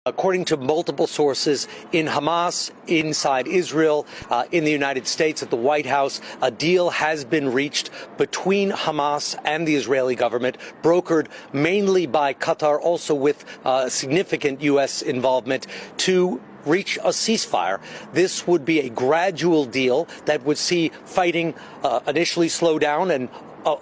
According to multiple sources in Hamas, inside Israel, in the United States, at the White House, a deal has been reached between Hamas and the Israeli government, brokered mainly by Qatar, also with significant U.S. involvement, to reach a ceasefire. This would be a gradual deal that would see fighting initially slow down and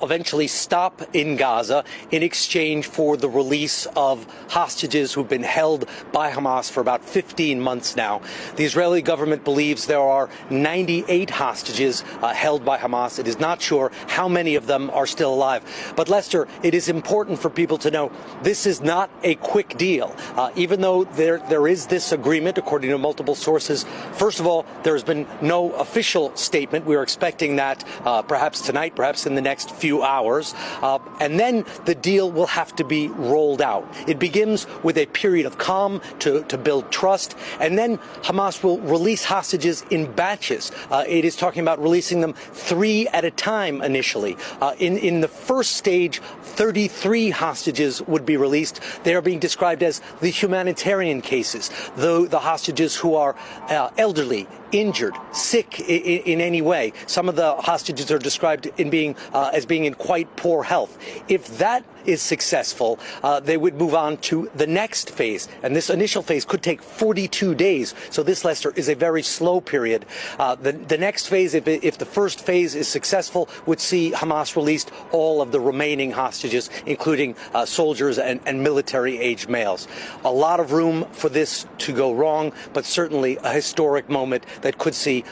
eventually stop in Gaza in exchange for the release of hostages who've been held by Hamas for about 15 months now. The Israeli government believes there are 98 hostages held by Hamas. It is not sure how many of them are still alive. But Lester, it is important for people to know this is not a quick deal. Even though there is this agreement, according to multiple sources, first of all, there has been no official statement. We are expecting that perhaps tonight, perhaps in the next few hours, and then the deal will have to be rolled out. It begins with a period of calm to build trust, and then Hamas will release hostages in batches. It is talking about releasing them 3 at a time initially. In the first stage, 33 hostages would be released. They are being described as the humanitarian cases, the hostages who are elderly, injured, sick in any way. Some of the hostages are described as being in quite poor health. If that is successful, they would move on to the next phase. And this initial phase could take 42 days. So this, Lester, is a very slow period. The next phase, if the first phase is successful, would see Hamas released all of the remaining hostages, including soldiers and military-aged males. A lot of room for this to go wrong, but certainly a historic moment that could see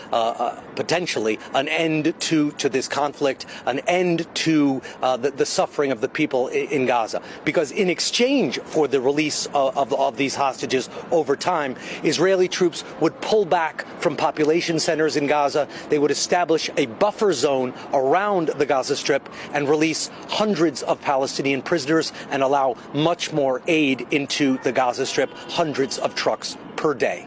potentially an end to this conflict, an end to the suffering of the people in Gaza. Because in exchange for the release of these hostages over time, Israeli troops would pull back from population centers in Gaza. They would establish a buffer zone around the Gaza Strip and release hundreds of Palestinian prisoners and allow much more aid into the Gaza Strip, hundreds of trucks per day.